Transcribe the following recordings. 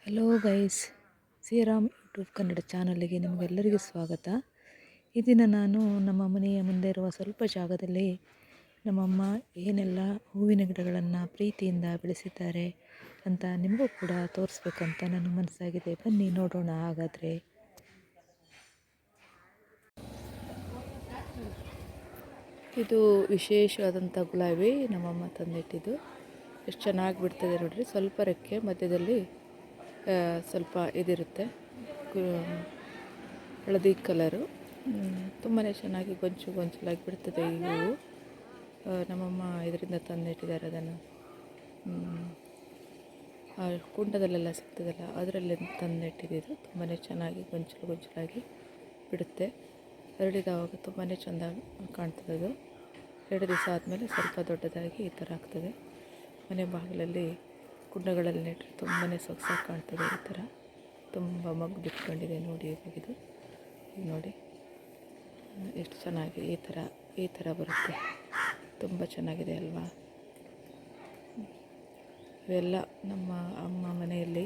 Hello guys, Sriram YouTube Kannada ಚಾನಲ್ಗೆ ನಿಮಗೆಲ್ಲರಿಗೂ ಸ್ವಾಗತ. ಈ ದಿನ ನಾನು ನಮ್ಮ ಮನೆಯ ಮುಂದೆ ಇರುವ ಸ್ವಲ್ಪ ಜಾಗದಲ್ಲಿ ನಮ್ಮಮ್ಮ ಏನೆಲ್ಲ ಹೂವಿನ ಗಿಡಗಳನ್ನು ಪ್ರೀತಿಯಿಂದ ಬೆಳೆಸಿದ್ದಾರೆ ಅಂತ ನಿಮಗೂ ಕೂಡ ತೋರಿಸ್ಬೇಕಂತ ನನ್ನ ಮನಸ್ಸಾಗಿದೆ. ಬನ್ನಿ ನೋಡೋಣ. ಹಾಗಾದರೆ ಇದು ವಿಶೇಷವಾದಂಥ ಗುಲಾಬಿ ನಮ್ಮಮ್ಮ ತಂದಿಟ್ಟಿದ್ದು. ಎಷ್ಟು ಚೆನ್ನಾಗಿ ಬಿಡ್ತದೆ ನೋಡ್ರಿ. ಸ್ವಲ್ಪ ರೆಕ್ಕೆ ಮಧ್ಯದಲ್ಲಿ ಸ್ವಲ್ಪ ಇದಿರುತ್ತೆ, ಹಳದಿ ಕಲರು. ತುಂಬಾ ಚೆನ್ನಾಗಿ ಗೊಂಚಲಾಗಿ ಬಿಡ್ತದೆ ಈ ಹೂವು. ನಮ್ಮಮ್ಮ ಇದರಿಂದ ತಂದಿಟ್ಟಿದ್ದಾರೆ ಅದನ್ನು. ಕುಂಡದಲ್ಲೆಲ್ಲ ಸಿಗ್ತದಲ್ಲ ಅದರಲ್ಲಿ ತಂದಿಟ್ಟಿದ್ದು. ತುಂಬಾ ಚೆನ್ನಾಗಿ ಗೊಂಚಲಾಗಿ ಬಿಡುತ್ತೆ. ಹರಡಿದವಾಗ ತುಂಬಾ ಚೆಂದ ಕಾಣ್ತದೆ. ಅದು 2 ದಿವಸ ಆದಮೇಲೆ ಸ್ವಲ್ಪ ದೊಡ್ಡದಾಗಿ ಈ ಥರ ಆಗ್ತದೆ. ಮನೆ ಬಾಗಿಲಲ್ಲಿ ಕುಂಡಗಳಲ್ಲಿ ನೆಟ್ಟರೆ ತುಂಬಾ ಸೊಗಸಾಗಿ ಕಾಣ್ತದೆ. ಈ ಥರ ತುಂಬ ಮಗ್ಗು ಬಿಟ್ಕೊಂಡಿದೆ ನೋಡಿ. ಇವಾಗಿದು ನೋಡಿ ಎಷ್ಟು ಚೆನ್ನಾಗಿ ಈ ಥರ ಬರುತ್ತೆ. ತುಂಬ ಚೆನ್ನಾಗಿದೆ ಅಲ್ವಾ? ಇವೆಲ್ಲ ನಮ್ಮ ಅಮ್ಮ ಮನೆಯಲ್ಲಿ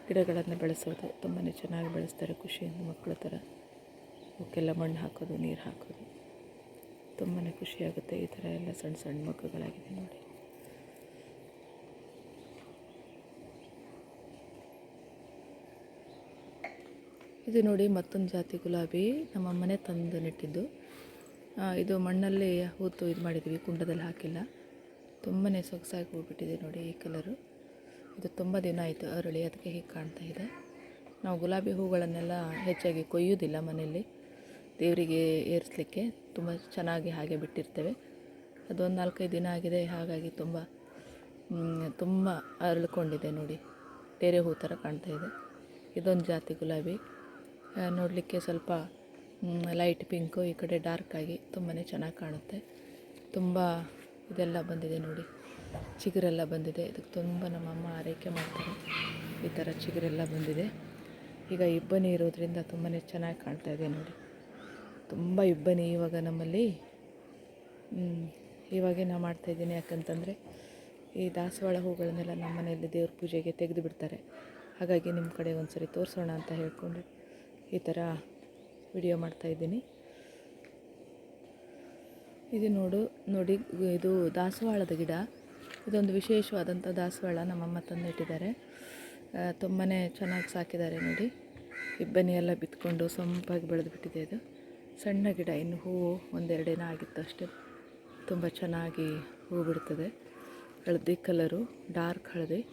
ಗಿಡಗಳನ್ನು ಬೆಳೆಸೋದು. ತುಂಬಾ ಚೆನ್ನಾಗಿ ಬೆಳೆಸ್ತಾರೆ ಖುಷಿಯಿಂದ, ಮಕ್ಕಳ ಥರ. ಅವಕ್ಕೆಲ್ಲ ಮಣ್ಣು ಹಾಕೋದು, ನೀರು ಹಾಕೋದು, ತುಂಬಾ ಖುಷಿಯಾಗುತ್ತೆ. ಈ ಥರ ಎಲ್ಲ ಸಣ್ಣ ಸಣ್ಣ ಮಗ್ಗುಗಳಾಗಿದೆ ನೋಡಿ. ಇದು ನೋಡಿ ಮತ್ತೊಂದು ಜಾತಿ ಗುಲಾಬಿ ನಮ್ಮಮ್ಮನೇ ತಂದು ನೆಟ್ಟಿದ್ದು. ಇದು ಮಣ್ಣಲ್ಲಿ ಹೂತು ಇದು ಮಾಡಿದ್ವಿ, ಕುಂಡದಲ್ಲಿ ಹಾಕಿಲ್ಲ. ತುಂಬಾ ಸೊಗಸಾಗಿ ಹೂ ಬಿಟ್ಟಿದೆ ನೋಡಿ. ಈ ಕಲರು ಇದು ತುಂಬ ದಿನ ಆಯಿತು ಅರಳಿ, ಅದಕ್ಕೆ ಹೀಗೆ ಕಾಣ್ತಾ ಇದೆ. ನಾವು ಗುಲಾಬಿ ಹೂಗಳನ್ನೆಲ್ಲ ಹೆಚ್ಚಾಗಿ ಕೊಯ್ಯೋದಿಲ್ಲ ಮನೆಯಲ್ಲಿ, ದೇವರಿಗೆ ಏರಿಸಲಿಕ್ಕೆ ತುಂಬ ಚೆನ್ನಾಗಿ ಹಾಗೆ ಬಿಟ್ಟಿರ್ತೇವೆ. ಅದೊಂದು 4-5 ದಿನ ಆಗಿದೆ, ಹಾಗಾಗಿ ತುಂಬ ಅರಳಿಕೊಂಡಿದೆ ನೋಡಿ. ಬೇರೆ ಹೂ ಥರ ಕಾಣ್ತಾ ಇದೆ. ಇದೊಂದು ಜಾತಿ ಗುಲಾಬಿ, ನೋಡಲಿಕ್ಕೆ ಸ್ವಲ್ಪ ಲೈಟ್ ಪಿಂಕು, ಈ ಕಡೆ ಡಾರ್ಕ್ ಆಗಿ ತುಂಬಾ ಚೆನ್ನಾಗಿ ಕಾಣುತ್ತೆ. ತುಂಬ ಇದೆಲ್ಲ ಬಂದಿದೆ ನೋಡಿ, ಚಿಗುರೆಲ್ಲ ಬಂದಿದೆ. ಇದಕ್ಕೆ ತುಂಬ ನಮ್ಮಮ್ಮ ಆರೈಕೆ ಮಾಡ್ತಾರೆ. ಈ ಥರ ಚಿಗುರೆಲ್ಲ ಬಂದಿದೆ. ಈಗ ಇಬ್ಬನಿ ಇರೋದ್ರಿಂದ ತುಂಬಾ ಚೆನ್ನಾಗಿ ಕಾಣ್ತಾ ಇದೆ ನೋಡಿ. ತುಂಬ ಇಬ್ಬನಿ ಇವಾಗ ನಮ್ಮಲ್ಲಿ. ಇವಾಗೇ ನಾನು ಮಾಡ್ತಾಯಿದ್ದೀನಿ. ಯಾಕಂತಂದರೆ ಈ ದಾಸವಾಳ ಹೂಗಳನ್ನೆಲ್ಲ ನಮ್ಮ ಮನೆಯಲ್ಲಿ ದೇವ್ರ ಪೂಜೆಗೆ ತೆಗೆದು ಬಿಡ್ತಾರೆ. ಹಾಗಾಗಿ ನಿಮ್ಮ ಕಡೆ ಒಂದು ಸರಿ ತೋರಿಸೋಣ ಅಂತ ಹೇಳ್ಕೊಂಡು ಈ ಥರ ವಿಡಿಯೋ ಮಾಡ್ತಾಯಿದ್ದೀನಿ. ಇದು ನೋಡಿ ಇದು ದಾಸವಾಳದ ಗಿಡ. ಇದೊಂದು ವಿಶೇಷವಾದಂಥ ದಾಸವಾಳ ನಮ್ಮಮ್ಮ ತಂದಿಟ್ಟಿದ್ದಾರೆ. ತುಂಬಾ ಚೆನ್ನಾಗಿ ಸಾಕಿದ್ದಾರೆ ನೋಡಿ. ಇಬ್ಬನಿ ಎಲ್ಲ ಬಿತ್ಕೊಂಡು ಸೊಂಪಾಗಿ ಬೆಳೆದು ಬಿಟ್ಟಿದೆ. ಇದು ಸಣ್ಣ ಗಿಡ, ಇನ್ನು ಹೂವು 1-2 ದಿನ ಆಗಿತ್ತು ಅಷ್ಟೇ. ತುಂಬ ಚೆನ್ನಾಗಿ ಹೂವು ಬಿಡ್ತದೆ. ಹಳದಿ ಕಲರು, ಡಾರ್ಕ್ ಹಳದಿ.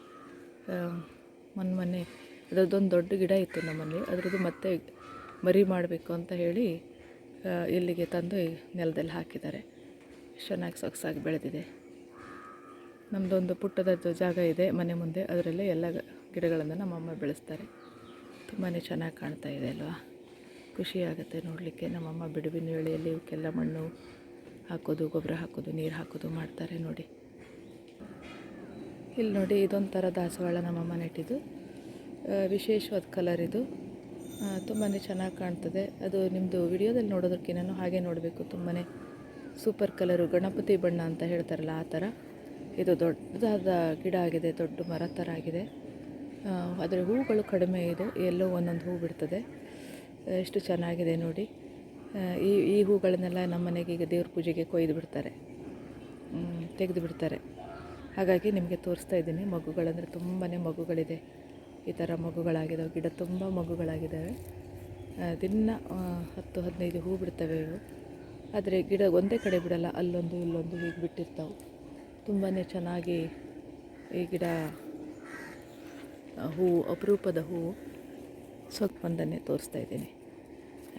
ಮೊನ್ನೆ ಅದರದ್ದೊಂದು ದೊಡ್ಡ ಗಿಡ ಇತ್ತು ನಮ್ಮಲ್ಲಿ. ಅದರದ್ದು ಮತ್ತೆ ಮರಿ ಮಾಡಬೇಕು ಅಂತ ಹೇಳಿ ಇಲ್ಲಿಗೆ ತಂದು ನೆಲದಲ್ಲಿ ಹಾಕಿದ್ದಾರೆ. ಚೆನ್ನಾಗಿ ಸೊಗಸಾಗಿ ಬೆಳೆದಿದೆ. ನಮ್ಮದೊಂದು ಪುಟ್ಟದದ್ದು ಜಾಗ ಇದೆ ಮನೆ ಮುಂದೆ, ಅದರಲ್ಲೇ ಎಲ್ಲ ಗಿಡಗಳನ್ನು ನಮ್ಮಮ್ಮ ಬೆಳೆಸ್ತಾರೆ. ತುಂಬಾ ಚೆನ್ನಾಗಿ ಕಾಣ್ತಾ ಇದೆ ಅಲ್ವಾ? ಖುಷಿಯಾಗುತ್ತೆ ನೋಡಲಿಕ್ಕೆ. ನಮ್ಮಮ್ಮ ಬಿಡುವಿನ ವೇಳೆಯಲ್ಲಿ ಇವಕ್ಕೆಲ್ಲ ಮಣ್ಣು ಹಾಕೋದು, ಗೊಬ್ಬರ ಹಾಕೋದು, ನೀರು ಹಾಕೋದು ಮಾಡ್ತಾರೆ ನೋಡಿ. ಇಲ್ಲಿ ನೋಡಿ, ಇದೊಂಥರ ದಾಸವಾಳ ನಮ್ಮಮ್ಮ ನೆಟ್ಟಿದ್ದು. ವಿಶೇಷವಾದ ಕಲರ್ ಇದು. ತುಂಬಾ ಚೆನ್ನಾಗಿ ಕಾಣ್ತದೆ. ಅದು ನಿಮ್ಮದು ವಿಡಿಯೋದಲ್ಲಿ ನೋಡೋದಕ್ಕಿಂತ ಹಾಗೆ ನೋಡಬೇಕು. ತುಂಬಾ ಸೂಪರ್ ಕಲರು, ಗಣಪತಿ ಬಣ್ಣ ಅಂತ ಹೇಳ್ತಾರಲ್ಲ ಆ ಥರ. ಇದು ದೊಡ್ಡದಾದ ಗಿಡ ಆಗಿದೆ, ದೊಡ್ಡ ಮರ ಥರ ಆಗಿದೆ. ಆದರೆ ಹೂಗಳು ಕಡಿಮೆ ಇದೆ, ಎಲ್ಲೋ ಒಂದೊಂದು ಹೂ ಬಿಡ್ತದೆ. ಎಷ್ಟು ಚೆನ್ನಾಗಿದೆ ನೋಡಿ. ಈ ಹೂಗಳನ್ನೆಲ್ಲ ನಮ್ಮ ಮನೆಗೆ ಈಗ ದೇವ್ರ ಪೂಜೆಗೆ ಕೊಯ್ದು ಬಿಡ್ತಾರೆ, ತೆಗೆದು ಬಿಡ್ತಾರೆ. ಹಾಗಾಗಿ ನಿಮಗೆ ತೋರಿಸ್ತಾ ಇದ್ದೀನಿ. ಮಗುಗಳಂದರೆ ತುಂಬಾ ಮಗುಗಳಿದೆ. ಈ ಥರ ಮಗುಗಳಾಗಿದ್ದಾವೆ. ಗಿಡ ತುಂಬ ಮಗುಗಳಾಗಿದ್ದಾವೆ. ದಿನ 10-15 ಹೂ ಬಿಡ್ತವೆ ಇವು. ಆದರೆ ಗಿಡ ಒಂದೇ ಕಡೆ ಬಿಡಲ್ಲ, ಅಲ್ಲೊಂದು ಇಲ್ಲೊಂದು ಹೀಗೆ ಬಿಟ್ಟಿರ್ತಾವೆ. ತುಂಬಾ ಚೆನ್ನಾಗಿ ಈ ಗಿಡ ಹೂವು, ಅಪರೂಪದ ಹೂವು. ಒಂದನ್ನೇ ತೋರಿಸ್ತಾ ಇದ್ದೀನಿ,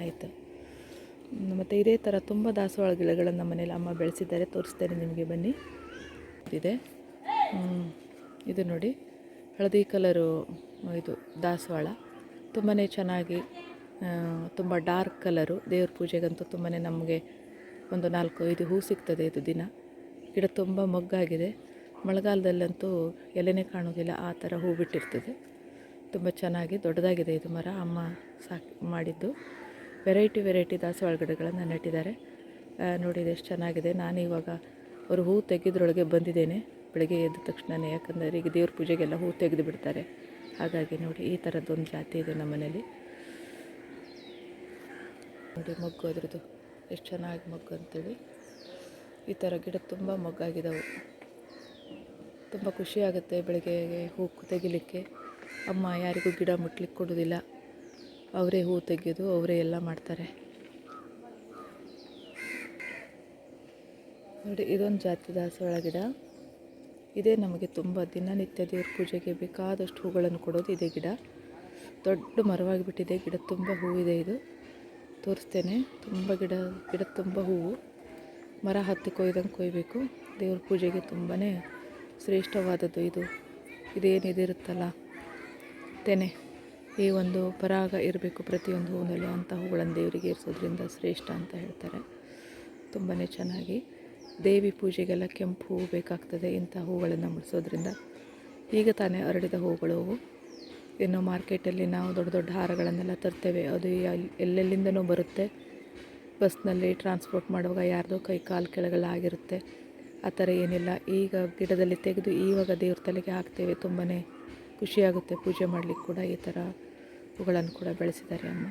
ಆಯಿತು. ಮತ್ತು ಇದೇ ಥರ ತುಂಬ ದಾಸವಾಳ ಗಿಡಗಳನ್ನು ನಮ್ಮ ಮನೇಲಿ ಅಮ್ಮ ಬೆಳೆಸಿದ್ದಾರೆ. ತೋರಿಸ್ತೇನೆ ನಿಮಗೆ, ಬನ್ನಿ. ಇದು ನೋಡಿ, ಹಳದಿ ಕಲರು ಇದು ದಾಸವಾಳ. ತುಂಬಾ ಚೆನ್ನಾಗಿ, ತುಂಬ ಡಾರ್ಕ್ ಕಲರು. ದೇವ್ರ ಪೂಜೆಗಂತೂ ತುಂಬಾ ನಮಗೆ ಒಂದು 4-5 ಹೂ ಸಿಗ್ತದೆ ಇದು ದಿನ. ಗಿಡ ತುಂಬ ಮೊಗ್ಗಾಗಿದೆ. ಮಳೆಗಾಲದಲ್ಲಂತೂ ಎಲೆನೇ ಕಾಣೋದಿಲ್ಲ, ಆ ಥರ ಹೂ ಬಿಟ್ಟಿರ್ತದೆ. ತುಂಬ ಚೆನ್ನಾಗಿ ದೊಡ್ಡದಾಗಿದೆ ಇದು ಮರ. ಅಮ್ಮ ಮಾಡಿದ್ದು. ವೆರೈಟಿ ದಾಸವಾಳ ಗಿಡಗಳನ್ನು ನೆಟ್ಟಿದ್ದಾರೆ ನೋಡಿ. ಎಷ್ಟು ಚೆನ್ನಾಗಿದೆ. ನಾನು ಇವಾಗ ಅವರು ಹೂ ತೆಗೆದ್ರೊಳಗೆ ಬಂದಿದ್ದೇನೆ ಬೆಳಗ್ಗೆ ಎದ್ದ ತಕ್ಷಣವೇ. ಯಾಕಂದರೆ ಈಗ ದೇವ್ರ ಪೂಜೆಗೆಲ್ಲ ಹೂ ತೆಗೆದು ಬಿಡ್ತಾರೆ, ಹಾಗಾಗಿ ನೋಡಿ ಈ ಥರದ್ದೊಂದು ಜಾತಿ ಇದೆ ನಮ್ಮ ಮನೇಲಿ. ನೋಡಿ ಮೊಗ್ಗು ಅದ್ರದ್ದು ಎಷ್ಟು ಚೆನ್ನಾಗಿ ಮೊಗ್ಗು ಅಂತೇಳಿ. ಈ ಥರ ಗಿಡ ತುಂಬ ಮೊಗ್ಗಾಗಿದ್ದಾವೆ. ತುಂಬ ಖುಷಿಯಾಗುತ್ತೆ ಬೆಳಗ್ಗೆ ಹೂ ತೆಗಿಲಿಕ್ಕೆ. ಅಮ್ಮ ಯಾರಿಗೂ ಗಿಡ ಮುಟ್ಲಿಕ್ಕೆ ಕೊಡೋದಿಲ್ಲ, ಅವರೇ ಹೂ ತೆಗೆಯೋದು, ಅವರೇ ಎಲ್ಲ ಮಾಡ್ತಾರೆ. ನೋಡಿ ಇದೊಂದು ಜಾತಿ ದಾಸವಾಳ ಗಿಡ. ಇದೇ ನಮಗೆ ತುಂಬ ದಿನನಿತ್ಯ ದೇವ್ರ ಪೂಜೆಗೆ ಬೇಕಾದಷ್ಟು ಹೂಗಳನ್ನು ಕೊಡೋದು ಇದೇ ಗಿಡ. ದೊಡ್ಡ ಮರವಾಗಿ ಬಿಟ್ಟಿದೆ. ಗಿಡ ತುಂಬ ಹೂವಿದೆ. ಇದು ತೋರಿಸ್ತೇನೆ. ತುಂಬ ಗಿಡ ತುಂಬ ಹೂವು. ಮರ ಹತ್ತಿ ಕೊಯ್ಯಬೇಕು. ದೇವ್ರ ಪೂಜೆಗೆ ತುಂಬಾ ಶ್ರೇಷ್ಠವಾದದ್ದು ಇದು. ಇದೇನಿದಿರುತ್ತಲ್ಲ ತೆನೆ, ಈ ಒಂದು ಪರಾಗ ಇರಬೇಕು ಪ್ರತಿಯೊಂದು ಹೂವಿನಲ್ಲೂ. ಅಂಥ ಹೂಗಳನ್ನು ದೇವರಿಗೆ ಏರಿಸೋದ್ರಿಂದ ಶ್ರೇಷ್ಠ ಅಂತ ಹೇಳ್ತಾರೆ. ತುಂಬಾ ಚೆನ್ನಾಗಿ ದೇವಿ ಪೂಜೆಗೆಲ್ಲ ಕೆಂಪು ಹೂವು ಬೇಕಾಗ್ತದೆ. ಇಂಥ ಹೂಗಳನ್ನು ಮುಡಿಸೋದ್ರಿಂದ ಈಗ ತಾನೇ ಅರಳಿದ ಹೂಗಳು ಅವು. ಇನ್ನು ಮಾರ್ಕೆಟಲ್ಲಿ ನಾವು ದೊಡ್ಡ ದೊಡ್ಡ ಹಾರಗಳನ್ನೆಲ್ಲ ತರ್ತೇವೆ, ಅದು ಎಲ್ಲೆಲ್ಲಿಂದನೂ ಬರುತ್ತೆ. ಬಸ್ನಲ್ಲಿ ಟ್ರಾನ್ಸ್ಪೋರ್ಟ್ ಮಾಡುವಾಗ ಯಾರ್ದೋ ಕೈ ಕಾಲು ಕೆಳಗೆಲ್ಲ ಆಗಿರುತ್ತೆ. ಆ ಥರ ಏನಿಲ್ಲ. ಈಗ ಗಿಡದಲ್ಲಿ ತೆಗೆದು ಇವಾಗ ದೇವ್ರ ತಲೆಗೆ ಹಾಕ್ತೇವೆ. ತುಂಬಾ ಖುಷಿಯಾಗುತ್ತೆ ಪೂಜೆ ಮಾಡಲಿಕ್ಕೆ ಕೂಡ. ಈ ಥರ ಹೂಗಳನ್ನು ಕೂಡ ಬೆಳೆಸಿದ್ದಾರೆ ಅಮ್ಮ.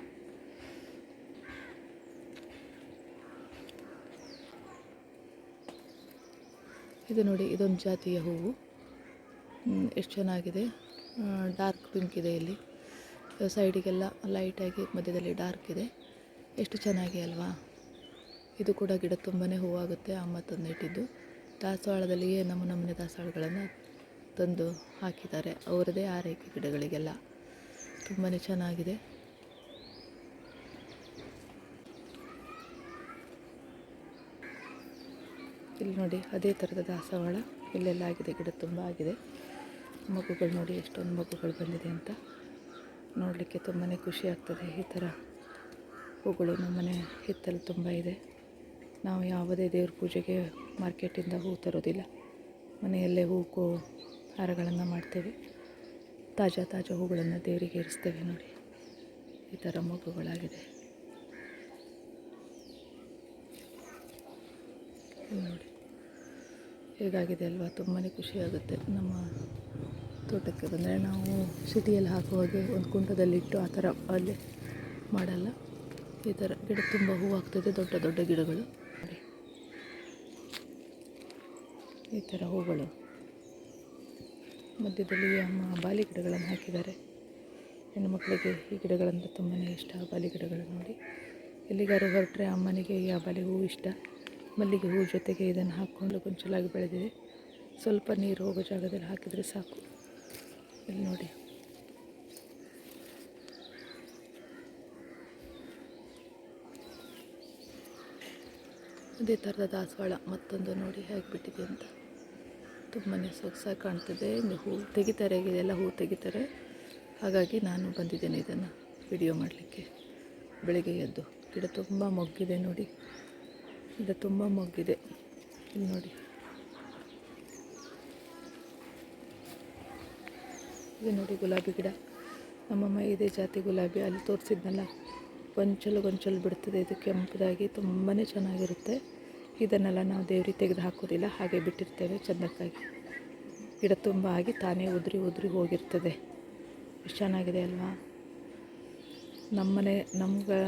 ಇದು ನೋಡಿ ಇದೊಂದು ಜಾತಿಯ ಹೂವು. ಎಷ್ಟು ಚೆನ್ನಾಗಿದೆ. ಡಾರ್ಕ್ ಪಿಂಕ್ ಇದೆ. ಇಲ್ಲಿ ಸೈಡಿಗೆಲ್ಲ ಲೈಟಾಗಿ, ಮಧ್ಯದಲ್ಲಿ ಡಾರ್ಕ್ ಇದೆ. ಎಷ್ಟು ಚೆನ್ನಾಗಿ ಅಲ್ವಾ. ಇದು ಕೂಡ ಗಿಡ ತುಂಬಾ ಹೂವಾಗುತ್ತೆ. ಅಮ್ಮ ತಂದು ಇಟ್ಟಿದ್ದು ದಾಸವಾಳದಲ್ಲಿಯೇ ನಮ್ಮನೆ ದಾಸವಾಳಗಳನ್ನು ತಂದು ಹಾಕಿದ್ದಾರೆ. ಅವರದೇ ಆರೈಕೆ ಗಿಡಗಳಿಗೆಲ್ಲ. ತುಂಬಾ ಚೆನ್ನಾಗಿದೆ. ಇಲ್ಲಿ ನೋಡಿ ಅದೇ ಥರದ ದಾಸವಾಳ ಇಲ್ಲೆಲ್ಲ ಆಗಿದೆ. ಗಿಡ ತುಂಬ ಆಗಿದೆ. ಮಗುಗಳು ನೋಡಿ ಎಷ್ಟೊಂದು ಮಗುಗಳು ಬಂದಿದೆ ಅಂತ ನೋಡಲಿಕ್ಕೆ ತುಂಬಾ ಖುಷಿ ಆಗ್ತದೆ. ಈ ಥರ ಹೂಗಳು ನಮ್ಮನೆ ಹಿತ್ತಲು ತುಂಬ ಇದೆ. ನಾವು ಯಾವುದೇ ದೇವ್ರ ಪೂಜೆಗೆ ಮಾರ್ಕೆಟಿಂದ ಹೂ ತರೋದಿಲ್ಲ. ಮನೆಯಲ್ಲೇ ಹಾರಗಳನ್ನು ಮಾಡ್ತೇವೆ. ತಾಜಾ ಹೂಗಳನ್ನು ದೇವರಿಗೆ ಇರಿಸ್ತೇವೆ. ನೋಡಿ ಈ ಥರ ಮಗುಗಳಾಗಿದೆ. ನೋಡಿ ಹೇಗಾಗಿದೆ ಅಲ್ವಾ. ತುಂಬಾ ಖುಷಿಯಾಗುತ್ತೆ. ನಮ್ಮ ತೋಟಕ್ಕೆ ಬಂದರೆ ನಾವು ಸಿಟಿಯಲ್ಲಿ ಹಾಕುವಾಗೆ ಒಂದು ಕುಂಟದಲ್ಲಿಟ್ಟು ಆ ಥರ ಅಲ್ಲಿ ಮಾಡಲ್ಲ. ಈ ಥರ ಗಿಡ ತುಂಬ ಹೂವಾಗ್ತದೆ. ದೊಡ್ಡ ದೊಡ್ಡ ಗಿಡಗಳು ನೋಡಿ, ಈ ಥರ ಹೂಗಳು. ಮಧ್ಯದಲ್ಲಿ ಅಮ್ಮ ಬಾಲಿ ಗಿಡಗಳನ್ನು ಹಾಕಿದ್ದಾರೆ. ಹೆಣ್ಣು ಮಕ್ಕಳಿಗೆ ಈ ಗಿಡಗಳಂದರೆ ತುಂಬಾ ಇಷ್ಟ. ಬಾಲಿ ಗಿಡಗಳು ನೋಡಿ. ಎಲ್ಲಿಗಾರು ಹೊರಟ್ರೆ ಅಮ್ಮನಿಗೆ ಈ ಬಾಲಿ ಹೂವು ಇಷ್ಟ. ಮಲ್ಲಿಗೆ ಹೂವು ಜೊತೆಗೆ ಇದನ್ನು ಹಾಕ್ಕೊಂಡು ಗೊಂಚಲಾಗಿ ಬೆಳೆದಿದೆ. ಸ್ವಲ್ಪ ನೀರು ಹೋಗೋ ಜಾಗದಲ್ಲಿ ಹಾಕಿದರೆ ಸಾಕು. ಇಲ್ಲಿ ನೋಡಿ ಅದೇ ಥರದ ದಾಸವಾಳ ಮತ್ತೊಂದು ನೋಡಿ ಹೇಗೆ ಬಿಟ್ಟಿದೆ ಅಂತ. ತುಂಬಾ ಸೊಗಸಾಗಿ ಕಾಣ್ತದೆ. ಹೂ ತೆಗಿತಾರೆ, ಇದೆಲ್ಲ ಹೂ ತೆಗಿತಾರೆ. ಹಾಗಾಗಿ ನಾನು ಬಂದಿದ್ದೇನೆ ಇದನ್ನು ವಿಡಿಯೋ ಮಾಡಲಿಕ್ಕೆ. ಬೆಳಗ್ಗೆ ಎದ್ದು ಗಿಡ ತುಂಬ ಮೊಗ್ಗಿದೆ ನೋಡಿ. ಗಿಡ ತುಂಬ ಮೊಗ್ಗಿದೆ. ಇಲ್ಲಿ ನೋಡಿ ಇದು ನೋಡಿ ಗುಲಾಬಿ ಗಿಡ. ನಮ್ಮಮ್ಮ ಇದೇ ಜಾತಿ ಗುಲಾಬಿ ಅಲ್ಲಿ ತೋರಿಸಿದ್ನಲ್ಲ, ಗೊಂಚಲು ಬಿಡ್ತದೆ. ಇದು ಕೆಂಪದಾಗಿ ತುಂಬಾ ಚೆನ್ನಾಗಿರುತ್ತೆ. ಇದನ್ನೆಲ್ಲ ನಾವು ದೇವ್ರಿಗೆ ತೆಗೆದು ಹಾಕೋದಿಲ್ಲ, ಹಾಗೆ ಬಿಟ್ಟಿರ್ತೇವೆ ಚೆಂದಕ್ಕಾಗಿ. ಗಿಡ ತುಂಬ ಆಗಿ ತಾನೇ ಉದುರಿ ಹೋಗಿರ್ತದೆ. ಎಷ್ಟು ಚೆನ್ನಾಗಿದೆ ಅಲ್ವಾ. ನಮ್ಮನೆ ನಮ್ಗೆ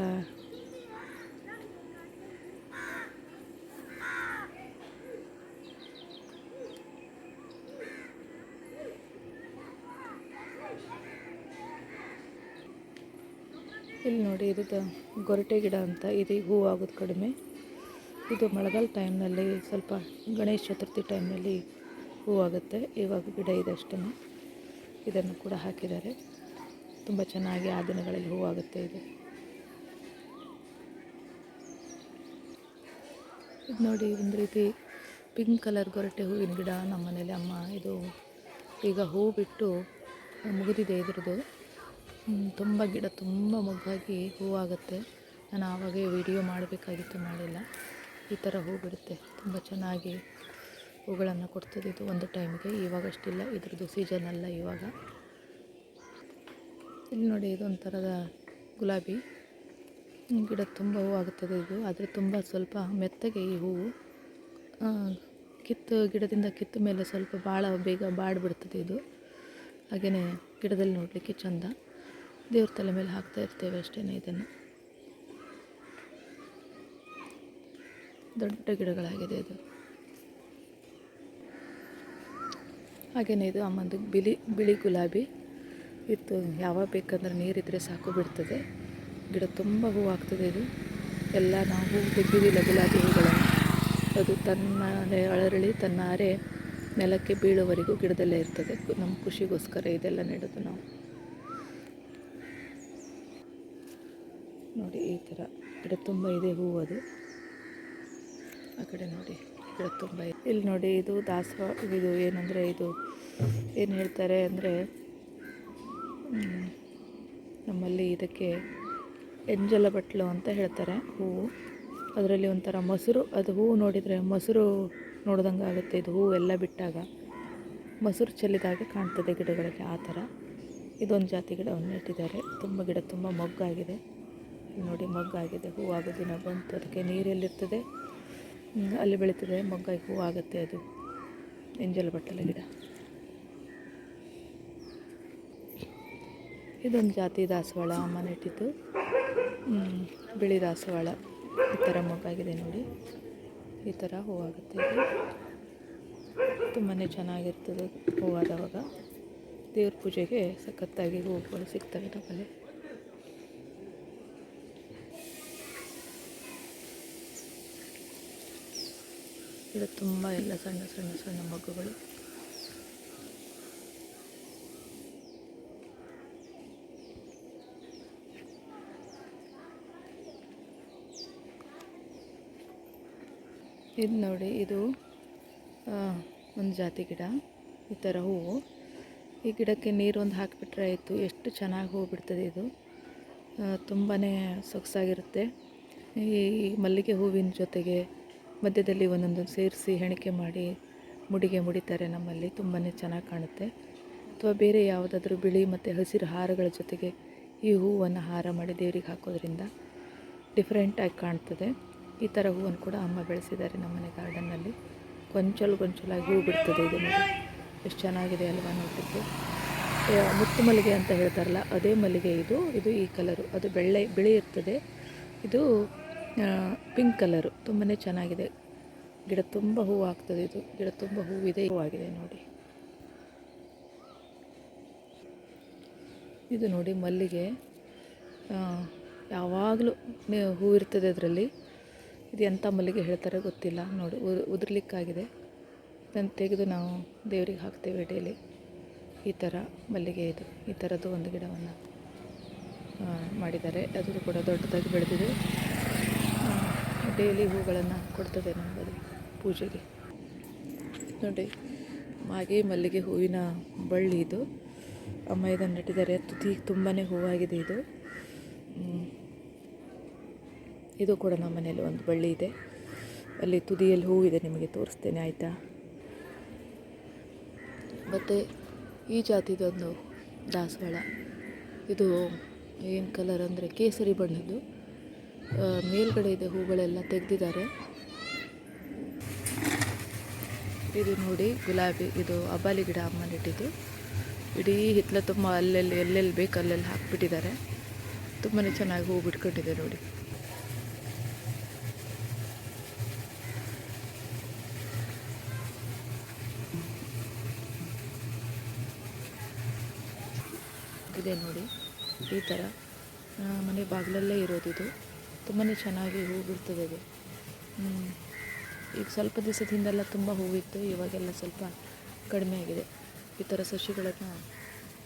ಇಲ್ಲಿ ನೋಡಿ ಇದು ಗೊರಟೆ ಗಿಡ ಅಂತ. ಇದು ಹೂವು ಆಗೋದು ಕಡಿಮೆ. ಇದು ಮಳೆಗಾಲ ಟೈಮ್ನಲ್ಲಿ, ಸ್ವಲ್ಪ ಗಣೇಶ ಚತುರ್ಥಿ ಟೈಮ್ನಲ್ಲಿ ಹೂವಾಗುತ್ತೆ. ಇವಾಗ ಗಿಡ ಇದೆ ಅಷ್ಟೇ. ಇದನ್ನು ಕೂಡ ಹಾಕಿದ್ದಾರೆ. ತುಂಬ ಚೆನ್ನಾಗಿ ಆ ದಿನಗಳಲ್ಲಿ ಹೂವಾಗುತ್ತೆ. ಇದು ನೋಡಿ ಒಂದು ರೀತಿ ಪಿಂಕ್ ಕಲರ್ ಗೊರಟೆ ಹೂವಿನ ಗಿಡ ನಮ್ಮ ಮನೇಲಿ. ಅಮ್ಮ ಇದು ಈಗ ಹೂ ಬಿಟ್ಟು ಮುಗಿದಿದೆ ಇದ್ರದ್ದು. ತುಂಬ ಗಿಡ ತುಂಬ ಮೊಗ್ಗಾಗಿ ಹೂವಾಗುತ್ತೆ. ನಾನು ಆವಾಗೇ ವಿಡಿಯೋ ಮಾಡಬೇಕಾಗಿತ್ತು, ಮಾಡಿಲ್ಲ. ಈ ಥರ ಹೂ ಬಿಡುತ್ತೆ. ತುಂಬ ಚೆನ್ನಾಗಿ ಹೂಗಳನ್ನು ಕೊಡ್ತದೆ ಇದು ಒಂದು ಟೈಮಿಗೆ. ಇವಾಗಷ್ಟಿಲ್ಲ, ಇದ್ರದ್ದು ಸೀಸನ್ ಅಲ್ಲ ಇವಾಗ. ಇಲ್ಲಿ ನೋಡಿ ಇದೊಂಥರದ ಗುಲಾಬಿ ಗಿಡ. ತುಂಬ ಹೂವಾಗುತ್ತದೆ ಇದು. ಆದರೆ ತುಂಬ ಸ್ವಲ್ಪ ಮೆತ್ತಗೆ ಈ ಹೂವು. ಗಿಡದಿಂದ ಕಿತ್ತ ಮೇಲೆ ಸ್ವಲ್ಪ ಭಾಳ ಬೇಗ ಬಾಡಿಬಿಡ್ತದೆ ಇದು. ಹಾಗೆಯೇ ಗಿಡದಲ್ಲಿ ನೋಡಲಿಕ್ಕೆ ಚಂದ. ದೇವ್ರ ತಲೆ ಮೇಲೆ ಹಾಕ್ತಾ ಇರ್ತೇವೆ ಅಷ್ಟೇ. ಇದನ್ನು ದೊಡ್ಡ ಗಿಡಗಳಾಗಿದೆ ಇದು. ಹಾಗೆಯೇ ಇದು ಅಮ್ಮಂದು ಬಿಳಿ ಗುಲಾಬಿ ಇತ್ತು. ಯಾವಾಗ ಬೇಕಂದ್ರೆ ನೀರಿದ್ದರೆ ಸಾಕು ಬಿಡ್ತದೆ. ಗಿಡ ತುಂಬ ಹೂವು ಆಗ್ತದೆ. ಇದು ಎಲ್ಲ ನಾವು ಹೂವು ತೆಗೆದಿಲ್ಲ ಗುಲಾಬಿ ಹೂಗಳನ್ನು. ಅದು ತನ್ನ ಅರಳಿ ತನ್ನ ಅರೆ ನೆಲಕ್ಕೆ ಬೀಳುವವರೆಗೂ ಗಿಡದಲ್ಲೇ ಇರ್ತದೆ. ನಮ್ಮ ಖುಷಿಗೋಸ್ಕರ ಇದೆಲ್ಲ ನೆಡೋದು ನಾವು. ನೋಡಿ ಈ ಥರ ಗಿಡ ತುಂಬ ಇದೆ ಹೂವು. ಅದು ಆ ಕಡೆ ನೋಡಿ ಗಿಡ ತುಂಬ ಇದೆ. ಇಲ್ಲಿ ನೋಡಿ ಇದು ದಾಸವಾಳ. ಇದು ಏನಂದರೆ ಇದು ಏನು ಹೇಳ್ತಾರೆ ಅಂದರೆ ನಮ್ಮಲ್ಲಿ ಇದಕ್ಕೆ ಎಂಜಲ ಬಟ್ಲು ಅಂತ ಹೇಳ್ತಾರೆ ಹೂವು. ಅದರಲ್ಲಿ ಒಂಥರ ಮೊಸರು, ಅದು ಹೂವು ನೋಡಿದರೆ ಮೊಸರು ನೋಡ್ದಂಗೆ ಆಗುತ್ತೆ. ಇದು ಹೂವು ಎಲ್ಲ ಬಿಟ್ಟಾಗ ಮೊಸರು ಚೆಲ್ಲಿದಾಗೆ ಕಾಣ್ತದೆ ಗಿಡಗಳಿಗೆ, ಆ ಥರ. ಇದೊಂದು ಜಾತಿ ಗಿಡವನ್ನು ಇಟ್ಟಿದ್ದಾರೆ. ಗಿಡ ತುಂಬ ಮೊಗ್ಗಾಗಿದೆ. ನೋಡಿ ಮೊಗ್ಗಾಗಿದೆ, ಹೂವಾಗೋ ದಿನ ಬಂತು. ಅದಕ್ಕೆ ನೀರೆಲ್ಲಿರ್ತದೆ ಅಲ್ಲಿ ಬೆಳೀತದೆ, ಮೊಗ್ಗಾಗಿ ಹೂವಾಗುತ್ತೆ. ಅದು ಎಂಜಲ ಬಟ್ಟಲ ಗಿಡ. ಇದೊಂದು ಜಾತಿ ದಾಸವಾಳ ಅಮ್ಮ ನೆಟ್ಟಿದ್ದು, ಬಿಳಿ ದಾಸವಾಳ. ಈ ಥರ ಮೊಗ್ಗಾಗಿದೆ ನೋಡಿ, ಈ ಥರ ಹೂವಾಗುತ್ತೆ. ಇದು ತುಂಬಾ ಚೆನ್ನಾಗಿರ್ತದೆ ಹೂವಾದವಾಗ. ದೇವ್ರ ಪೂಜೆಗೆ ಸಖತ್ತಾಗಿ ಹೂವುಗಳು ಸಿಗ್ತವೆ ನಮ್ಮಲ್ಲಿ. ಇದು ತುಂಬ ಎಲ್ಲ ಸಣ್ಣ ಸಣ್ಣ ಸಣ್ಣ ಮೊಗ್ಗುಗಳು. ಇದು ನೋಡಿ, ಇದು ಒಂದು ಜಾತಿ ಗಿಡ. ಈ ಥರ ಹೂವು. ಈ ಗಿಡಕ್ಕೆ ನೀರೊಂದು ಹಾಕಿಬಿಟ್ರೆ ಆಯಿತು, ಎಷ್ಟು ಚೆನ್ನಾಗಿ ಹೂವು ಬಿಡ್ತದೆ. ಇದು ತುಂಬಾ ಸೊಗಸಾಗಿರುತ್ತೆ. ಈ ಮಲ್ಲಿಗೆ ಹೂವಿನ ಜೊತೆಗೆ ಮಧ್ಯದಲ್ಲಿ ಒಂದೊಂದು ಸೇರಿಸಿ ಹೆಣಿಕೆ ಮಾಡಿ ಮುಡಿಗೆ ಮುಡಿತಾರೆ ನಮ್ಮಲ್ಲಿ. ತುಂಬಾ ಚೆನ್ನಾಗಿ ಕಾಣುತ್ತೆ. ಅಥವಾ ಬೇರೆ ಯಾವುದಾದ್ರೂ ಬಿಳಿ ಮತ್ತು ಹಸಿರು ಹಾರಗಳ ಜೊತೆಗೆ ಈ ಹೂವನ್ನು ಹಾರ ಮಾಡಿ ದೇವರಿಗೆ ಹಾಕೋದ್ರಿಂದ ಡಿಫ್ರೆಂಟಾಗಿ ಕಾಣ್ತದೆ. ಈ ಥರ ಹೂವನ್ನು ಕೂಡ ಅಮ್ಮ ಬೆಳೆಸಿದ್ದಾರೆ ನಮ್ಮನೆ ಗಾರ್ಡನ್ನಲ್ಲಿ. ಗೊಂಚಲಾಗಿ ಹೂವು ಬಿಡ್ತದೆ. ಇದು ನೋಡಿ ಎಷ್ಟು ಚೆನ್ನಾಗಿದೆ ಅಲ್ವಾ ನೋಡಲಿಕ್ಕೆ. ಮುತ್ತು ಮಲ್ಲಿಗೆ ಅಂತ ಹೇಳ್ತಾರಲ್ಲ, ಅದೇ ಮಲ್ಲಿಗೆ ಇದು. ಈ ಕಲರು, ಅದು ಬಿಳಿ ಇರ್ತದೆ. ಇದು ಪಿಂಕ್ ಕಲರು. ತುಂಬಾ ಚೆನ್ನಾಗಿದೆ. ಗಿಡ ತುಂಬ ಹೂವು ಆಗ್ತದೆ. ಇದು ಗಿಡ ತುಂಬ ಹೂವಿದೆ, ಹೂವಾಗಿದೆ ನೋಡಿ. ಇದು ನೋಡಿ ಮಲ್ಲಿಗೆ, ಯಾವಾಗಲೂ ಹೂವು ಇರ್ತದೆ ಅದರಲ್ಲಿ. ಇದು ಎಂಥ ಮಲ್ಲಿಗೆ ಹೇಳ್ತಾರೆ ಗೊತ್ತಿಲ್ಲ. ನೋಡಿ ಉದುರ್ಲಿಕ್ಕಾಗಿದೆ. ಇದನ್ನು ತೆಗೆದು ನಾವು ದೇವರಿಗೆ ಹಾಕ್ತೇವೆ ಡೈಲಿ. ಈ ಥರ ಮಲ್ಲಿಗೆ ಇದು. ಈ ಥರದ್ದು ಒಂದು ಗಿಡವನ್ನು ಮಾಡಿದ್ದಾರೆ. ಅದು ಕೂಡ ದೊಡ್ಡದಾಗಿ ಬೆಳೆದಿದೆ. ಡೈಲಿ ಹೂಗಳನ್ನು ಕೊಡ್ತದೆ ನಮ್ಮಲ್ಲಿ ಪೂಜೆಗೆ. ನೋಡಿ ಮಾಗಿ ಮಲ್ಲಿಗೆ ಹೂವಿನ ಬಳ್ಳಿ ಇದು. ಅಮ್ಮ ಇದನ್ನು ನೆಟ್ಟಿದ್ದಾರೆ. ತುದಿ ತುಂಬಾ ಹೂವಾಗಿದೆ ಇದು. ಇದು ಕೂಡ ನಮ್ಮ ಮನೆಯಲ್ಲಿ ಒಂದು ಬಳ್ಳಿ ಇದೆ. ಅಲ್ಲಿ ತುದಿಯಲ್ಲಿ ಹೂವಿದೆ, ನಿಮಗೆ ತೋರಿಸ್ತೇನೆ ಆಯಿತಾ. ಮತ್ತು ಈ ಜಾತಿದೊಂದು ದಾಸವಾಳ. ಇದು ಏನು ಕಲರ್ ಅಂದರೆ ಕೇಸರಿ ಬಣ್ಣದ್ದು. ಮೇಲ್ಗಡೆ ಇದೆ ಹೂಗಳೆಲ್ಲ ತೆಗೆದಿದ್ದಾರೆ. ಇದು ನೋಡಿ ಗುಲಾಬಿ. ಇದು ಅಬಾಲಿ ಗಿಡ ಅಮ್ಮ ನೆಟ್ಟಿದ್ದು. ಇಡೀ ಹಿತ್ತಲ ತುಂಬ ಎಲ್ಲೆಲ್ಲಿ ಬೇಕು ಅಲ್ಲೆಲ್ಲಿ ಹಾಕಿಬಿಟ್ಟಿದ್ದಾರೆ. ತುಂಬಾ ಚೆನ್ನಾಗಿ ಹೂವು ಬಿಟ್ಕೊಂಡಿದೆ ನೋಡಿ. ಇದೆ ನೋಡಿ, ಈ ಥರ ಮನೆ ಬಾಗಿಲಲ್ಲೇ ಇರೋದಿದು. ತುಂಬಾ ಚೆನ್ನಾಗಿ ಹೂವು ಬಿಡ್ತದೆ ಅದು. ಈಗ ಸ್ವಲ್ಪ ದಿವಸದ ಹಿಂದೆಲ್ಲ ತುಂಬ ಹೂವಿತ್ತು, ಇವಾಗೆಲ್ಲ ಸ್ವಲ್ಪ ಕಡಿಮೆ ಆಗಿದೆ. ಈ ಥರ ಸಸಿಗಳನ್ನು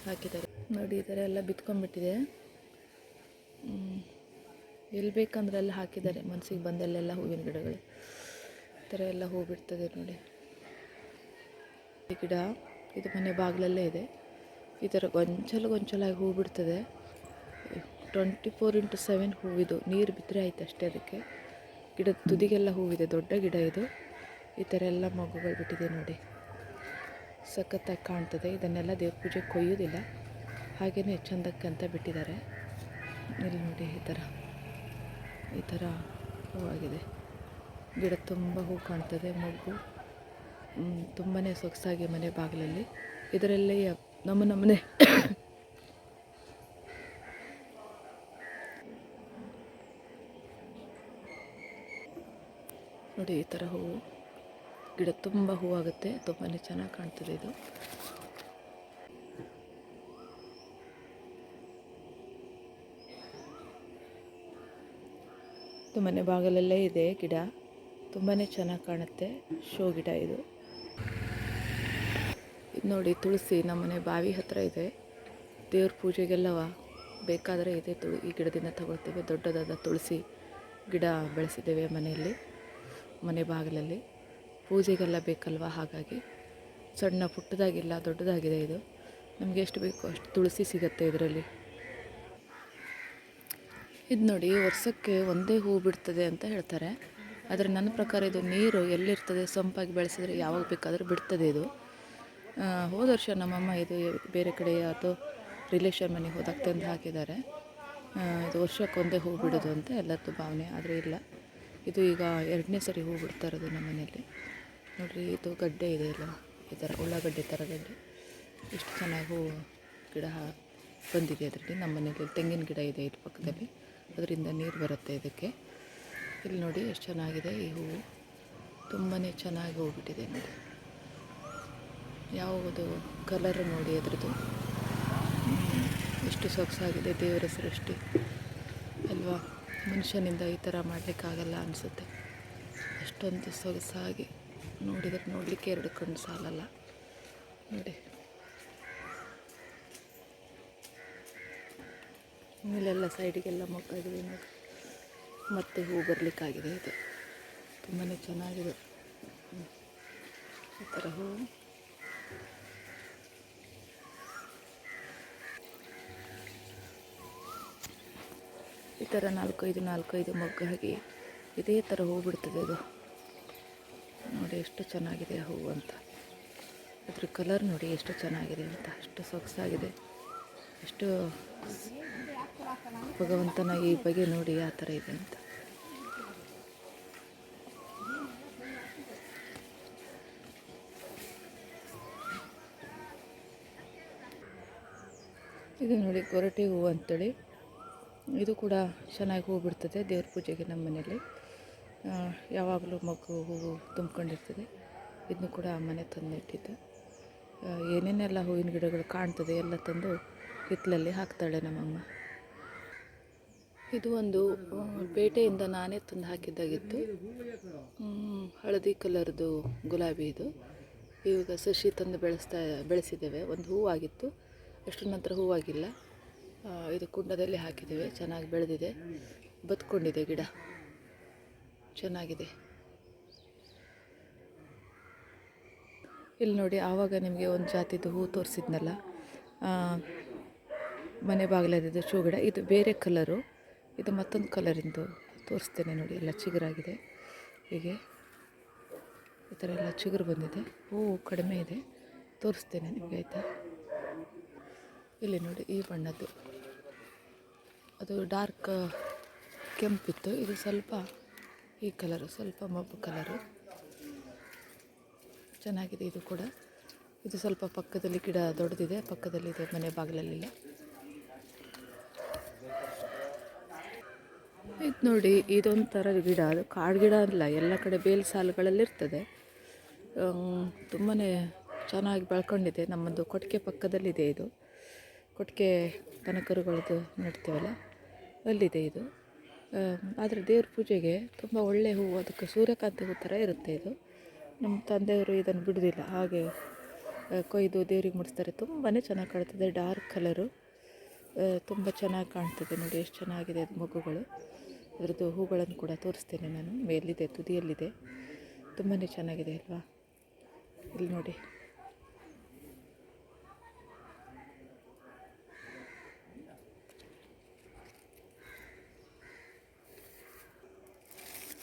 ಹಾಕಿದ್ದಾರೆ ನೋಡಿ. ಈ ಥರ ಎಲ್ಲ ಬಿತ್ಕೊಂಡ್ಬಿಟ್ಟಿದೆ. ಎಲ್ಲಿ ಬೇಕಂದ್ರೆ ಎಲ್ಲ ಹಾಕಿದ್ದಾರೆ. ಮನಸ್ಸಿಗೆ ಬಂದಲ್ಲೆಲ್ಲ ಹೂವಿನ ಗಿಡಗಳು. ಈ ಥರ ಎಲ್ಲ ಹೂ ಬಿಡ್ತದೆ ನೋಡಿ. ಈ ಗಿಡ ಇದು ಮನೆ ಬಾಗಿಲಲ್ಲೇ ಇದೆ. ಈ ಥರ ಗೊಂಚಲಾಗಿ ಹೂ ಬಿಡ್ತದೆ. 24x7 ಹೂವಿದು. ನೀರು ಬಿದ್ದರೆ ಆಯ್ತು ಅಷ್ಟೇ ಅದಕ್ಕೆ. ಗಿಡದ ತುದಿಗೆಲ್ಲ ಹೂವಿದೆ. ದೊಡ್ಡ ಗಿಡ ಇದು. ಈ ಥರ ಎಲ್ಲ ಮೊಗ್ಗುಗಳು ಬಿಟ್ಟಿದೆ ನೋಡಿ. ಸಖತ್ತಾಗಿ ಕಾಣ್ತದೆ. ಇದನ್ನೆಲ್ಲ ದೇವ್ರ ಪೂಜೆ ಕೊಯ್ಯೋದಿಲ್ಲ, ಹಾಗೆಯೇ ಚಂದಕ್ಕೆ ಅಂತ ಬಿಟ್ಟಿದ್ದಾರೆ. ಇಲ್ಲಿ ನೋಡಿ, ಈ ಥರ ಹೂವಾಗಿದೆ. ಗಿಡ ತುಂಬ ಹೂ ಕಾಣ್ತದೆ, ಮೊಗ್ಗು. ತುಂಬಾ ಸೊಗಸಾಗಿ ಮನೆ ಬಾಗಿಲಲ್ಲಿ. ಇದರಲ್ಲೇ ನಮ್ಮನೆ ನೋಡಿ ಈ ಥರ ಹೂವು ಗಿಡ ತುಂಬ ಹೂವಾಗುತ್ತೆ, ತುಂಬಾ ಚೆನ್ನಾಗಿ ಕಾಣ್ತದೆ ಇದು. ಇದು ಮನೆ ಬಾಗಿಲಲ್ಲೇ ಇದೆ ಗಿಡ, ತುಂಬಾ ಚೆನ್ನಾಗಿ ಕಾಣುತ್ತೆ. ಶೋ ಗಿಡ ಇದು. ಇದು ನೋಡಿ ತುಳಸಿ, ನಮ್ಮನೆ ಬಾವಿ ಹತ್ತಿರ ಇದೆ. ದೇವ್ರ ಪೂಜೆಗೆಲ್ಲವ ಬೇಕಾದರೆ ಇದೆ ಈ ಗಿಡದಿಂದ ತಗೊಳ್ತೇವೆ. ದೊಡ್ಡದಾದ ತುಳಸಿ ಗಿಡ ಬೆಳೆಸಿದ್ದೇವೆ ಮನೆಯಲ್ಲಿ, ಮನೆ ಬಾಗಿಲಲ್ಲಿ. ಪೂಜೆಗೆಲ್ಲ ಬೇಕಲ್ವ, ಹಾಗಾಗಿ ಸಣ್ಣ ಪುಟ್ಟದಾಗಿಲ್ಲ, ದೊಡ್ಡದಾಗಿದೆ ಇದು. ನಮಗೆ ಎಷ್ಟು ಬೇಕು ಅಷ್ಟು ತುಳಸಿ ಸಿಗುತ್ತೆ ಇದರಲ್ಲಿ. ಇದು ನೋಡಿ ವರ್ಷಕ್ಕೆ ಒಂದೇ ಹೂ ಬಿಡ್ತದೆ ಅಂತ ಹೇಳ್ತಾರೆ, ಆದರೆ ನನ್ನ ಪ್ರಕಾರ ಇದು ನೀರು ಎಲ್ಲಿರ್ತದೆ ಸೊಂಪಾಗಿ ಬೆಳೆಸಿದ್ರೆ ಯಾವಾಗ ಬೇಕಾದರೂ ಬಿಡ್ತದೆ ಇದು. ಹೋದ ವರ್ಷ ನಮ್ಮಮ್ಮ ಇದು ಬೇರೆ ಕಡೆ ಯಾವುದೋ ರಿಲೇಷನ್ ಮನೆಗೆ ಹೋದಾಗ ತಂದು ಹಾಕಿದ್ದಾರೆ. ಇದು ವರ್ಷಕ್ಕೆ ಒಂದೇ ಹೂ ಬಿಡೋದು ಅಂತ ಎಲ್ಲರದ್ದು ಭಾವನೆ, ಆದರೆ ಇಲ್ಲ, ಇದು ಈಗ 2ನೇ ಸರಿ ಹೂ ಬಿಡ್ತಾ ಇರೋದು ನಮ್ಮ ಮನೆಯಲ್ಲಿ. ನೋಡಿರಿ, ಇದು ಗಡ್ಡೆ ಇದೆ ಇಲ್ಲ, ಈ ಥರ ಉಳ್ಳಾಗಡ್ಡೆ ಥರ ಗಡ್ಡೆ, ಇಷ್ಟು ಚೆನ್ನಾಗಿ ಹೂ ಗಿಡ ಬಂದಿದೆ ಅದರಲ್ಲಿ. ನಮ್ಮ ಮನೆಯಲ್ಲಿ ತೆಂಗಿನ ಗಿಡ ಇದೆ ಇದ್ರ ಪಕ್ಕದಲ್ಲಿ, ಅದರಿಂದ ನೀರು ಬರುತ್ತೆ ಇದಕ್ಕೆ. ಇಲ್ಲಿ ನೋಡಿ ಎಷ್ಟು ಚೆನ್ನಾಗಿದೆ ಈ ಹೂವು, ತುಂಬಾ ಚೆನ್ನಾಗಿ ಹೂ ಬಿಟ್ಟಿದೆ ನೋಡಿ. ಯಾವುದು ಕಲರ್ ನೋಡಿ ಅದರದ್ದು, ಎಷ್ಟು ಸೊಗಸಾಗಿದೆ. ದೇವರ ಸೃಷ್ಟಿ ಅಲ್ವಾ, ಮನುಷ್ಯನಿಂದ ಈ ಥರ ಮಾಡಲಿಕ್ಕಾಗಲ್ಲ ಅನಿಸುತ್ತೆ. ಅಷ್ಟೊಂದು ಸೊಗಸಾಗಿ ನೋಡಲಿಕ್ಕೆ 2 ಕಣ್ಣು ಸಾಲಲ್ಲ ನೋಡಿ. ಇಲ್ಲೆಲ್ಲ ಸೈಡಿಗೆಲ್ಲ ಮೊಗ್ಗಾಗಿದೆ ನೋಡಿ, ಮತ್ತೆ ಹೂ ಬರಲಿಕ್ಕಾಗಿದೆ. ಇದು ತುಂಬಾ ಚೆನ್ನಾಗಿದೆ ಈ ಥರ ಹೂವು. ಈ ಥರ 4-5 ಮೊಗ್ಗಾಗಿ ಇದೇ ಥರ ಹೂ ಬಿಡ್ತದೆ ಇದು. ನೋಡಿ ಎಷ್ಟು ಚೆನ್ನಾಗಿದೆ ಹೂವು ಅಂತ, ಅದ್ರ ಕಲರ್ ನೋಡಿ ಎಷ್ಟು ಚೆನ್ನಾಗಿದೆ ಅಂತ, ಅಷ್ಟು ಸೊಗಸಾಗಿದೆ. ಎಷ್ಟು ಭಗವಂತನ ಈ ಬಗೆ ನೋಡಿ ಆ ಥರ ಇದೆ ಅಂತ. ಇದು ನೋಡಿ ಗೊರಟೆ ಹೂವು ಅಂತೇಳಿ, ಇದು ಕೂಡ ಚೆನ್ನಾಗಿ ಹೂವು ಬಿಡ್ತದೆ ದೇವ್ರ ಪೂಜೆಗೆ. ನಮ್ಮ ಮನೆಯಲ್ಲಿ ಯಾವಾಗಲೂ ಮಗು ಹೂವು ತುಂಬ್ಕೊಂಡಿರ್ತದೆ. ಇದನ್ನು ಕೂಡ ಮನೆ ತಂದು ಇಟ್ಟಿದ್ದು. ಏನೇನೆಲ್ಲ ಹೂವಿನ ಗಿಡಗಳು ಕಾಣ್ತದೆ ಎಲ್ಲ ತಂದು ಹಿತ್ತಲಲ್ಲಿ ಹಾಕ್ತಾಳೆ ನಮ್ಮಮ್ಮ. ಇದು ಒಂದು ಪೇಟೆಯಿಂದ ನಾನೇ ತಂದು ಹಾಕಿದ್ದಾಗಿತ್ತು, ಹಳದಿ ಕಲರ್ದು ಗುಲಾಬಿ ಇದು. ಇವಾಗ ಸಸಿ ತಂದು ಬೆಳೆಸಿದ್ದೇವೆ. ಒಂದು ಹೂವಾಗಿತ್ತು, ಅಷ್ಟರ ನಂತರ ಹೂವಾಗಿಲ್ಲ. ಇದು ಕುಂಡದಲ್ಲಿ ಹಾಕಿದ್ದೇವೆ, ಚೆನ್ನಾಗಿ ಬೆಳೆದಿದೆ, ಬತ್ಕೊಂಡಿದೆ ಗಿಡ, ಚೆನ್ನಾಗಿದೆ. ಇಲ್ಲಿ ನೋಡಿ, ಆವಾಗ ನಿಮಗೆ ಒಂದು ಜಾತಿದು ಹೂ ತೋರಿಸಿದ್ನಲ್ಲ, ಮನೆ ಬಾಗಿಲದಿದ್ದು ಶೋ ಗಿಡ. ಇದು ಬೇರೆ ಕಲರು, ಇದು ಮತ್ತೊಂದು ಕಲರಿಂದು ತೋರಿಸ್ತೇನೆ ನೋಡಿ. ಎಲ್ಲ ಚಿಗುರಾಗಿದೆ, ಹೀಗೆ ಈ ಥರ ಎಲ್ಲ ಚಿಗುರು ಬಂದಿದೆ. ಹೂವು ಕಡಿಮೆ ಇದೆ, ತೋರಿಸ್ತೇನೆ ನಿಮಗೆ, ಆಯಿತಾ. ಇಲ್ಲಿ ನೋಡಿ, ಈ ಬಣ್ಣದ್ದು ಅದು ಡಾರ್ಕ್ ಕೆಂಪಿತ್ತು, ಇದು ಸ್ವಲ್ಪ ಈ ಕಲರು, ಸ್ವಲ್ಪ ಮಬ್ಬು ಕಲರು, ಚೆನ್ನಾಗಿದೆ ಇದು ಕೂಡ. ಇದು ಸ್ವಲ್ಪ ಪಕ್ಕದಲ್ಲಿ ಗಿಡ ದೊಡ್ಡದಿದೆ, ಪಕ್ಕದಲ್ಲಿದೆ, ಮನೆ ಬಾಗಿಲಲ್ಲಿಲ್ಲ. ಇದು ನೋಡಿ, ಇದೊಂಥರ ಗಿಡ, ಅದು ಕಾಡು ಗಿಡ ಅಲ್ಲ, ಎಲ್ಲ ಕಡೆ ಬೇಲ್ ಸಾಲುಗಳಲ್ಲಿರ್ತದೆ. ತುಂಬಾ ಚೆನ್ನಾಗಿ ಬೆಳ್ಕೊಂಡಿದೆ. ನಮ್ಮದು ಕೊಟ್ಟಿಗೆ ಪಕ್ಕದಲ್ಲಿದೆ ಇದು. ಕೊಟ್ಟಿಗೆ ದನಕರುಗಳದ್ದು ನೆಡ್ತೀವಲ್ಲ, ಅಲ್ಲಿದೆ ಇದು. ಆದರೆ ದೇವ್ರ ಪೂಜೆಗೆ ತುಂಬ ಒಳ್ಳೆಯ ಹೂವು, ಅದಕ್ಕೆ ಸೂರ್ಯಕಾಂತಿ ಹೂ ಥರ ಇರುತ್ತೆ ಇದು. ನಮ್ಮ ತಂದೆಯವರು ಇದನ್ನು ಬಿಡೋದಿಲ್ಲ, ಹಾಗೆ ಕೊಯ್ದು ದೇವ್ರಿಗೆ ಮುಡಿಸ್ತಾರೆ. ತುಂಬಾ ಚೆನ್ನಾಗಿ ಕಾಣ್ತದೆ, ಡಾರ್ಕ್ ಕಲರು, ತುಂಬ ಚೆನ್ನಾಗಿ ಕಾಣ್ತದೆ ನೋಡಿ. ಎಷ್ಟು ಚೆನ್ನಾಗಿದೆ ಅದು ಮಗುಗಳು. ಅದರದ್ದು ಹೂಗಳನ್ನು ಕೂಡ ತೋರಿಸ್ತೇನೆ ನಾನು. ಮೇಲಿದೆ, ತುದಿಯಲ್ಲಿದೆ, ತುಂಬಾ ಚೆನ್ನಾಗಿದೆ ಅಲ್ವಾ. ಇಲ್ಲಿ ನೋಡಿ,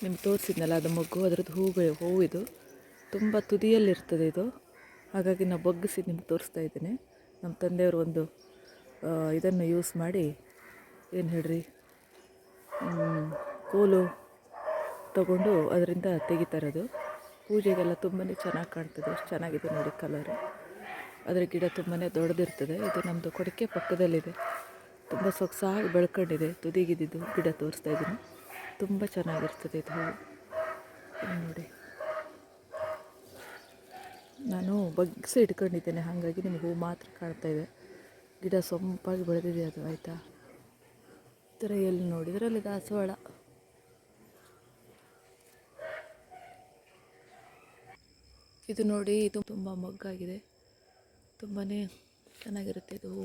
ನಿಮ್ಗೆ ತೋರಿಸಿದ್ನಲ್ಲ ಅದು ಮಗು, ಅದರದ್ದು ಹೂವಿದು ತುಂಬ ತುದಿಯಲ್ಲಿರ್ತದೆ ಇದು. ಹಾಗಾಗಿ ನಾವು ಬಗ್ಗಿಸಿ ನಿಮ್ಗೆ ತೋರಿಸ್ತಾ ಇದ್ದೇನೆ. ನಮ್ಮ ತಂದೆಯವರು ಒಂದು ಇದನ್ನು ಯೂಸ್ ಮಾಡಿ, ಏನು ಹೇಳ್ರಿ, ಕೋಲು ತಗೊಂಡು ಅದರಿಂದ ತೆಗಿತಾರದು. ಪೂಜೆಗೆಲ್ಲ ತುಂಬಾ ಚೆನ್ನಾಗಿ ಕಾಣ್ತದೆ, ಎಷ್ಟು ಚೆನ್ನಾಗಿದೆ ನೋಡಿ ಕಲರು. ಅದರ ಗಿಡ ತುಂಬಾ ದೊಡ್ಡದಿರ್ತದೆ. ಇದು ನಮ್ಮದು ಕೊಡಿಕೆ ಪಕ್ಕದಲ್ಲಿದೆ, ತುಂಬ ಸೊಗಸಾಗಿ ಬೆಳ್ಕೊಂಡಿದೆ. ತುದಿಗಿದ್ದು ಗಿಡ ತೋರಿಸ್ತಾ ಇದ್ದೀನಿ, ತುಂಬ ಚೆನ್ನಾಗಿರ್ತದೆ ಇದು ಹೂವು. ಇಲ್ಲಿ ನೋಡಿ, ನಾನು ಬಗ್ಗಿಸಿ ಇಟ್ಕೊಂಡಿದ್ದೇನೆ, ಹಾಗಾಗಿ ನಿಮಗೆ ಹೂ ಮಾತ್ರ ಕಾಣ್ತಾ ಇದೆ. ಗಿಡ ಸೊಂಪಾಗಿ ಬೆಳೆದಿದೆ ಅದು, ಆಯಿತಾ. ಈ ಥರ ಎಲ್ಲಿ ನೋಡಿದ್ರಲ್ಲಿ ದಾಸವಾಳ. ಇದು ನೋಡಿ, ಇದು ತುಂಬ ಮೊಗ್ಗಾಗಿದೆ, ತುಂಬಾ ಚೆನ್ನಾಗಿರುತ್ತೆ ಇದು ಹೂ.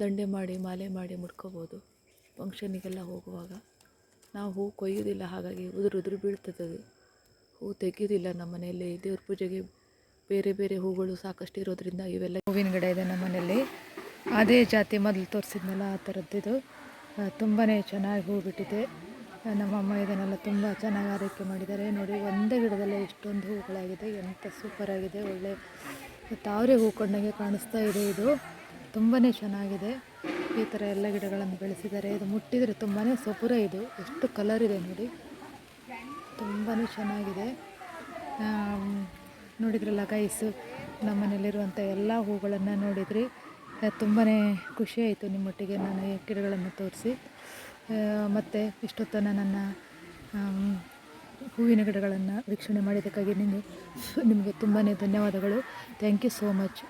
ದಂಡೆ ಮಾಡಿ ಮಾಲೆ ಮಾಡಿ ಮುಡ್ಕೋಬೋದು ಫಂಕ್ಷನಿಗೆಲ್ಲ ಹೋಗುವಾಗ. ನಾವು ಹೂ ಕೊಯ್ಯೋದಿಲ್ಲ, ಹಾಗಾಗಿ ಉದುರು ಬೀಳ್ತದೆ ಅದು. ಹೂ ತೆಗೆಯೋದಿಲ್ಲ ನಮ್ಮ ಮನೆಯಲ್ಲಿ. ದೇವ್ರ ಪೂಜೆಗೆ ಬೇರೆ ಬೇರೆ ಹೂಗಳು ಸಾಕಷ್ಟು ಇರೋದ್ರಿಂದ ಇವೆಲ್ಲ ಹೂವಿನ ಗಿಡ ಇದೆ ನಮ್ಮ ಮನೆಯಲ್ಲಿ. ಅದೇ ಜಾತಿ ಮೊದಲು ತೋರಿಸಿದ್ನಲ್ಲ ಆ ಥರದ್ದಿದು, ತುಂಬಾ ಚೆನ್ನಾಗಿ ಹೂ ಬಿಟ್ಟಿದೆ. ನಮ್ಮಮ್ಮ ಇದನ್ನೆಲ್ಲ ತುಂಬ ಚೆನ್ನಾಗಿ ಆರೈಕೆ ಮಾಡಿದ್ದಾರೆ. ನೋಡಿ, ಒಂದೇ ಗಿಡದಲ್ಲೇ ಇಷ್ಟೊಂದು ಹೂಗಳಾಗಿದೆ, ಎಂಥ ಸೂಪರಾಗಿದೆ. ಒಳ್ಳೆ ತಾವರೆ ಹೂ ಕೊಂಡಂಗೆ ಕಾಣಿಸ್ತಾ ಇದೆ. ಇದು ತುಂಬಾ ಚೆನ್ನಾಗಿದೆ. ಈ ಥರ ಎಲ್ಲ ಗಿಡಗಳನ್ನು ಬೆಳೆಸಿದ್ದಾರೆ. ಇದು ಮುಟ್ಟಿದರೆ ತುಂಬಾ ಸೊಪುರ. ಇದು ಎಷ್ಟು ಕಲರ್ ಇದೆ ನೋಡಿ, ತುಂಬಾ ಚೆನ್ನಾಗಿದೆ. ನೋಡಿದ್ರಲ್ಲ ಗೈಸು, ನಮ್ಮ ಮನೇಲಿರುವಂಥ ಎಲ್ಲ ಹೂಗಳನ್ನು ನೋಡಿದ್ರಿ. ತುಂಬಾ ಖುಷಿ ಆಯಿತು ನಿಮ್ಮೊಟ್ಟಿಗೆ ನಾನು ಈ ಗಿಡಗಳನ್ನು ತೋರಿಸಿ. ಮತ್ತು ಇಷ್ಟೊತ್ತನ ನನ್ನ ಹೂವಿನ ಗಿಡಗಳನ್ನು ವೀಕ್ಷಣೆ ಮಾಡಿದ್ದಕ್ಕಾಗಿ ನಿಮಗೆ ತುಂಬಾ ಧನ್ಯವಾದಗಳು. ಥ್ಯಾಂಕ್ ಯು ಸೋ ಮಚ್,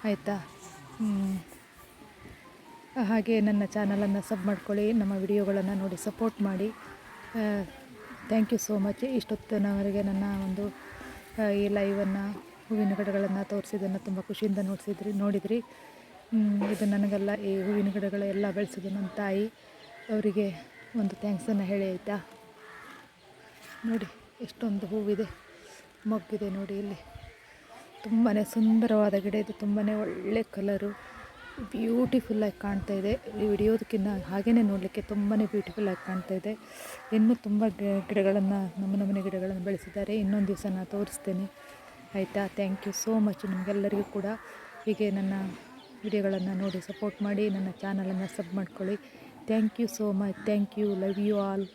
ಆಯಿತಾ. ಹಾಗೆ ನನ್ನ ಚಾನಲನ್ನು ಸಬ್ ಮಾಡ್ಕೊಳ್ಳಿ, ನಮ್ಮ ವಿಡಿಯೋಗಳನ್ನು ನೋಡಿ ಸಪೋರ್ಟ್ ಮಾಡಿ. Thank you so much. ಇಷ್ಟೊತ್ತಿನವರೆಗೆ ನನ್ನ ಒಂದು ಈ ಲೈವನ್ನು, ಹೂವಿನ ಗಿಡಗಳನ್ನು ತೋರಿಸಿದ್ದನ್ನು ತುಂಬ ಖುಷಿಯಿಂದ ನೋಡಿದ್ರಿ. ಇದು ನನಗೆಲ್ಲ ಈ ಹೂವಿನ ಗಿಡಗಳೆಲ್ಲ ಬೆಳೆಸಿದ್ದು ನನ್ನ ತಾಯಿ, ಅವರಿಗೆ ಒಂದು ಥ್ಯಾಂಕ್ಸನ್ನು ಹೇಳಿ, ಆಯಿತಾ. ನೋಡಿ ಎಷ್ಟೊಂದು ಹೂವಿದೆ, ಮೊಗ್ಗಿದೆ ನೋಡಿ ಇಲ್ಲಿ. ತುಂಬಾ ಸುಂದರವಾದ ಗಿಡ ಇದು, ತುಂಬಾ ಒಳ್ಳೆ ಕಲರು, ಬ್ಯೂಟಿಫುಲ್ಲಾಗಿ ಕಾಣ್ತಾ ಇದೆ. ಈ ವಿಡಿಯೋದಕ್ಕಿಂತ ಹಾಗೇ ನೋಡಲಿಕ್ಕೆ ತುಂಬಾ ಬ್ಯೂಟಿಫುಲ್ಲಾಗಿ ಕಾಣ್ತಾ ಇದೆ. ಇನ್ನೂ ತುಂಬ ಗಿಡಗಳನ್ನು, ನಮ್ಮನೆ ಗಿಡಗಳನ್ನು ಬೆಳೆಸಿದ್ದಾರೆ. ಇನ್ನೊಂದು ದಿವಸ ನಾನು ತೋರಿಸ್ತೇನೆ, ಆಯಿತಾ. Thank you so much. ನಿಮಗೆಲ್ಲರಿಗೂ ಕೂಡ ಹೀಗೆ ನನ್ನ ವಿಡಿಯೋಗಳನ್ನು ನೋಡಿ ಸಪೋರ್ಟ್ ಮಾಡಿ, ನನ್ನ ಚಾನಲನ್ನು ಸಬ್ ಮಾಡ್ಕೊಳ್ಳಿ. Thank you so much. Thank you. Love you all.